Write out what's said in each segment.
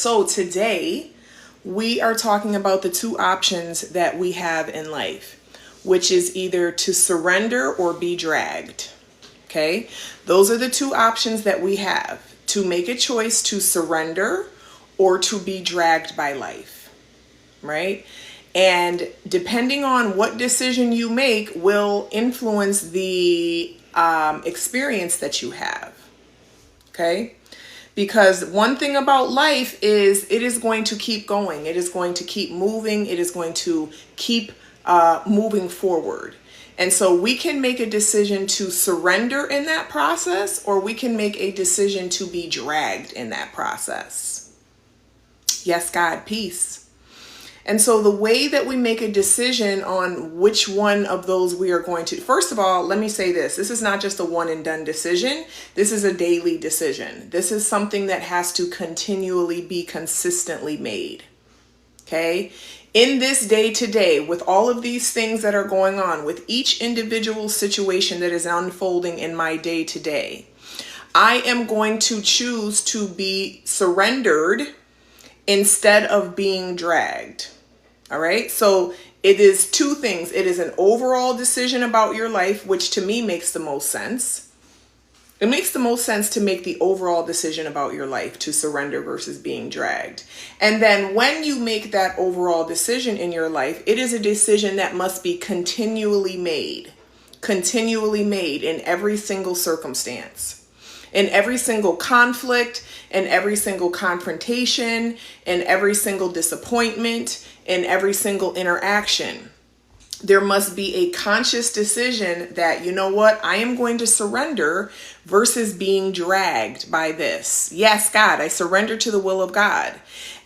So today we are talking about the two options that we have in life, which is either to surrender or be dragged. Okay, those are the two options that we have, to make a choice to surrender or to be dragged by life, right? And depending on what decision you make will influence the experience that you have. Okay. Because one thing about life is it is going to keep going. It is going to keep moving. It is going to keep moving forward. And so we can make a decision to surrender in that process, or we can make a decision to be dragged in that process. Yes, God, peace. And so the way that we make a decision on which one of those we are going to, first of all, let me say this. This is not just a one and done decision. This is a daily decision. This is something that has to continually be consistently made. Okay? In this day to day, with all of these things that are going on, with each individual situation that is unfolding in my day to day, I am going to choose to be surrendered instead of being dragged. All right. So it is two things. It is an overall decision about your life, which to me makes the most sense. It makes the most sense to make the overall decision about your life, to surrender versus being dragged. And then when you make that overall decision in your life, it is a decision that must be continually made in every single circumstance. In every single conflict, in every single confrontation, in every single disappointment, in every single interaction, there must be a conscious decision that, you know what, I am going to surrender versus being dragged by this. Yes, God, I surrender to the will of God.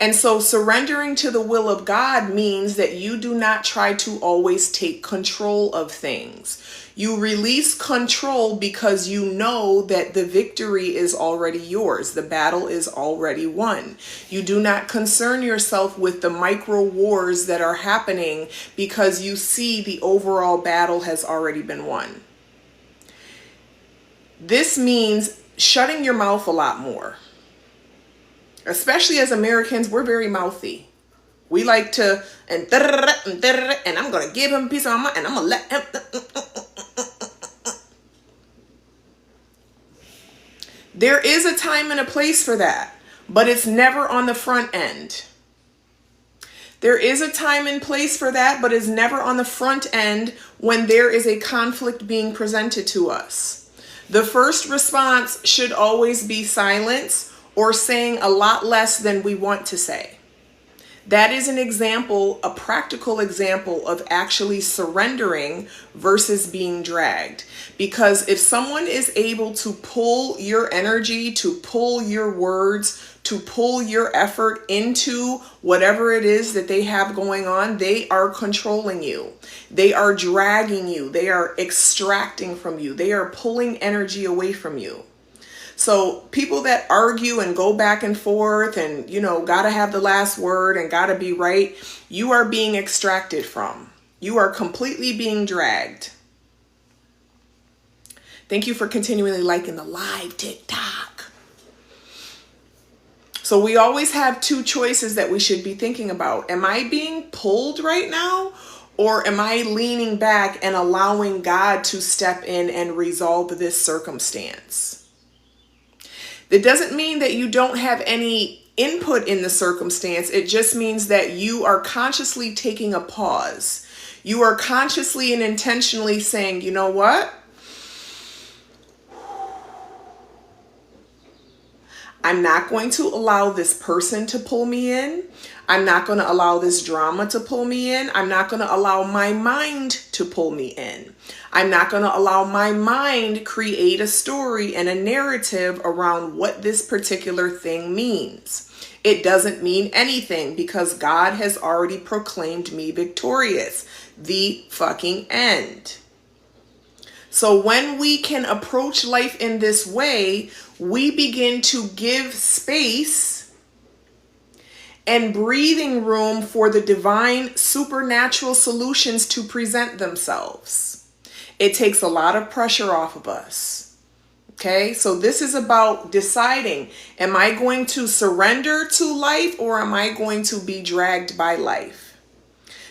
And so surrendering to the will of God means that you do not try to always take control of things. You release control because you know that the victory is already yours. The battle is already won. You do not concern yourself with the micro wars that are happening because you see the overall battle has already been won. This means shutting your mouth a lot more. Especially as Americans, we're very mouthy. We like to, and I'm going to give him a piece of my mind, and I'm going to let him. There is a time and a place for that, but it's never on the front end. There is a time and place for that, but it's never on the front end when there is a conflict being presented to us. The first response should always be silence or saying a lot less than we want to say. That is an example, a practical example of actually surrendering versus being dragged. Because if someone is able to pull your energy, to pull your words, to pull your effort into whatever it is that they have going on, they are controlling you. They are dragging you. They are extracting from you. They are pulling energy away from you. So people that argue and go back and forth and, gotta have the last word and gotta be right, you are being extracted from. You are completely being dragged. Thank you for continually liking the live TikTok. So we always have two choices that we should be thinking about. Am I being pulled right now? Or am I leaning back and allowing God to step in and resolve this circumstance? It doesn't mean that you don't have any input in the circumstance. It just means that you are consciously taking a pause. You are consciously and intentionally saying, you know what? I'm not going to allow this person to pull me in. I'm not going to allow this drama to pull me in. I'm not going to allow my mind to pull me in. I'm not going to allow my mind create a story and a narrative around what this particular thing means. It doesn't mean anything because God has already proclaimed me victorious. The fucking end. So when we can approach life in this way, we begin to give space and breathing room for the divine supernatural solutions to present themselves. It takes a lot of pressure off of us. Okay, so this is about deciding, am I going to surrender to life or am I going to be dragged by life?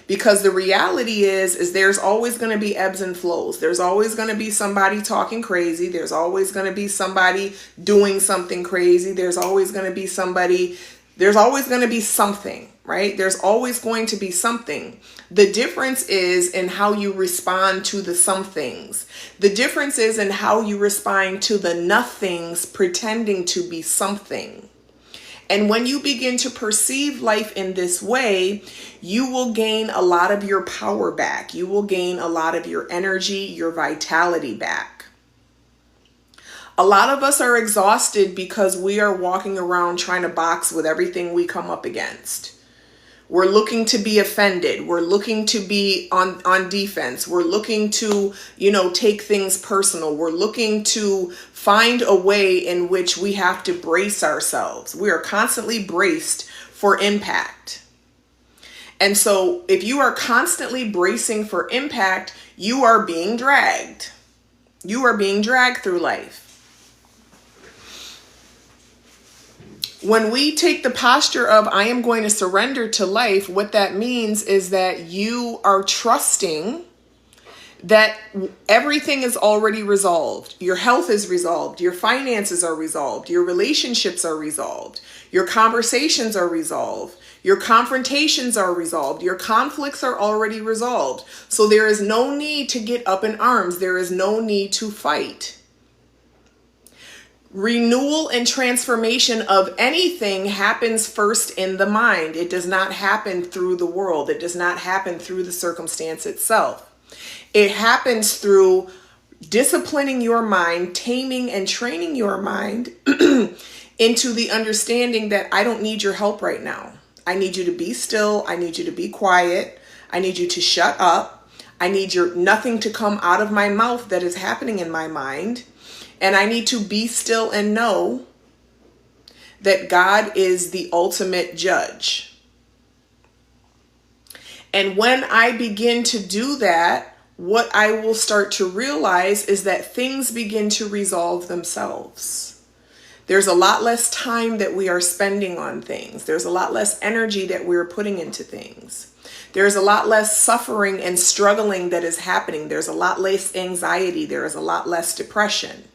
Because the reality is there's always going to be ebbs and flows. There's always going to be somebody talking crazy. There's always going to be somebody doing something crazy. There's always going to be somebody, there's always going to be something, right? There's always going to be something. The difference is in how you respond to the somethings. The difference is in how you respond to the nothings pretending to be something. And when you begin to perceive life in this way, you will gain a lot of your power back. You will gain a lot of your energy, your vitality back. A lot of us are exhausted because we are walking around trying to box with everything we come up against. We're looking to be offended. We're looking to be on defense. We're looking to, take things personal. We're looking to find a way in which we have to brace ourselves. We are constantly braced for impact. And so if you are constantly bracing for impact, you are being dragged. You are being dragged through life. When we take the posture of, I am going to surrender to life, what that means is that you are trusting that everything is already resolved. Your health is resolved. Your finances are resolved. Your relationships are resolved. Your conversations are resolved. Your confrontations are resolved. Your conflicts are already resolved. So there is no need to get up in arms. There is no need to fight. Renewal and transformation of anything happens first in the mind. It does not happen through the world. It does not happen through the circumstance itself. It happens through disciplining your mind, taming and training your mind into the understanding that I don't need your help right now. I need you to be still. I need you to be quiet. I need you to shut up. I need nothing to come out of my mouth that is happening in my mind. And I need to be still and know that God is the ultimate judge. And when I begin to do that, what I will start to realize is that things begin to resolve themselves. There's a lot less time that we are spending on things. There's a lot less energy that we're putting into things. There's a lot less suffering and struggling that is happening. There's a lot less anxiety. There is a lot less depression.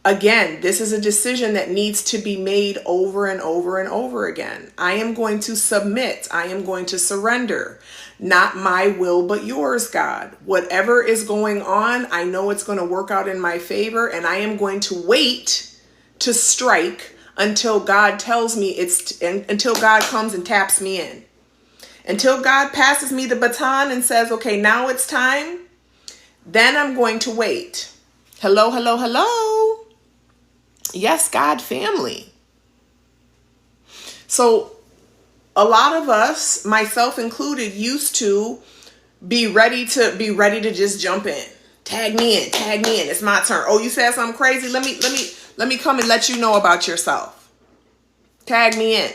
Again, this is a decision that needs to be made over and over and over again. I am going to submit. I am going to surrender. Not my will, but yours, God. Whatever is going on, I know it's going to work out in my favor, and I am going to wait to strike until God tells me until God comes and taps me in. Until God passes me the baton and says, okay, now it's time, then I'm going to wait. Hello, hello, hello. Yes, God family. So a lot of us, myself included, used to be ready to just jump in. Tag me in. It's my turn. Oh, you said something crazy? Let me come and let you know about yourself. Tag me in.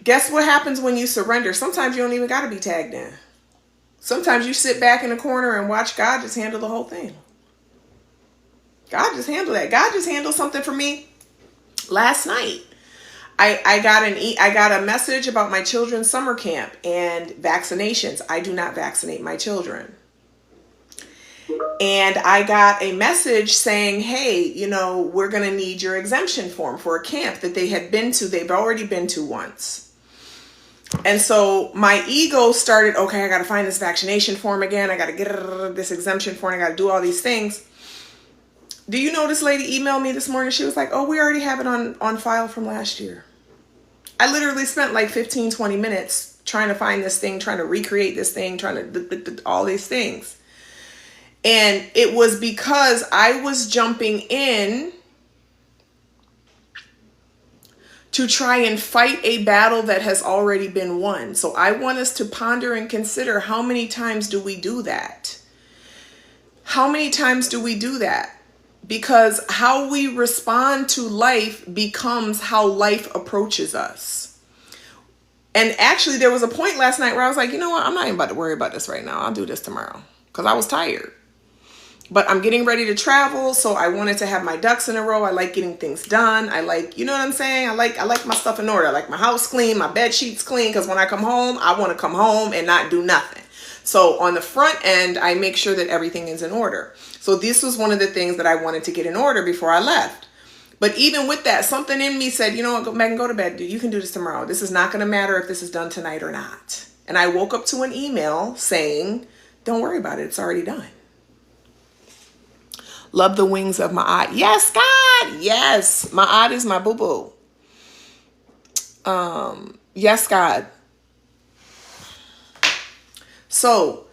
Guess what happens when you surrender? Sometimes you don't even got to be tagged in. Sometimes you sit back in a corner and watch God just handle the whole thing. God just handled that. God just handled something for me last night. I got a message about my children's summer camp and vaccinations. I do not vaccinate my children. And I got a message saying, hey, we're going to need your exemption form for a camp that they had been to. They've already been to once. And so my ego started, okay, I got to find this vaccination form again. I got to get this exemption form. I got to do all these things. Do you know this lady emailed me this morning? She was like, oh, we already have it on file from last year. I literally spent like 15, 20 minutes trying to find this thing, trying to recreate this thing, trying to all these things. And it was because I was jumping in to try and fight a battle that has already been won. So I want us to ponder and consider, how many times do we do that? How many times do we do that? Because how we respond to life becomes how life approaches us. And actually, there was a point last night where I was like, you know what? I'm not even about to worry about this right now. I'll do this tomorrow. Because I was tired. But I'm getting ready to travel, so I wanted to have my ducks in a row. I like getting things done. I like, you know what I'm saying? I like my stuff in order. I like my house clean, my bed sheets clean, because when I come home, I want to come home and not do nothing. So on the front end, I make sure that everything is in order. So this was one of the things that I wanted to get in order before I left. But even with that, something in me said, you know what, Megan, go to bed. You can do this tomorrow. This is not going to matter if this is done tonight or not. And I woke up to an email saying, don't worry about it. It's already done. Love the wings of Ma'at. Yes, God. Yes. Ma'at is my boo-boo. Yes, God. So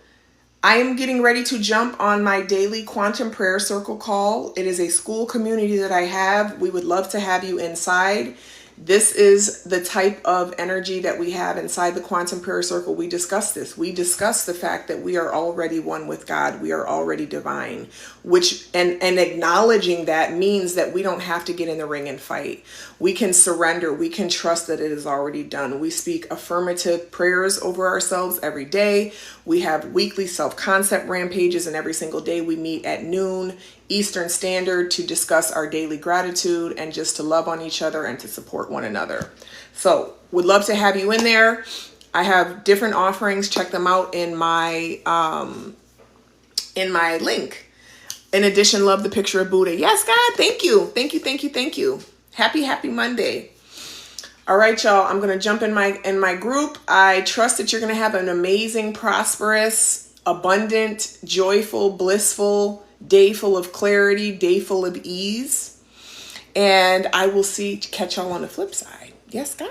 I am getting ready to jump on my daily Quantum Prayer Circle call. It is a school community that I have. We would love to have you inside. This is the type of energy that we have inside the Quantum Prayer Circle. We discuss this. We discuss the fact that we are already one with God. We are already divine, which and acknowledging that means that we don't have to get in the ring and fight. We can surrender. We can trust that it is already done. We speak affirmative prayers over ourselves every day. We have weekly self-concept rampages, and every single day we meet at noon Eastern Standard to discuss our daily gratitude and just to love on each other and to support one another. So would love to have you in there. I have different offerings. Check them out in my link. In addition, love the picture of Buddha. Yes, God, thank you. Thank you, thank you, thank you. Happy Monday. All right, y'all, I'm going to jump in my group. I trust that you're going to have an amazing, prosperous, abundant, joyful, blissful day full of clarity, day full of ease. And I will catch y'all on the flip side. Yes, God.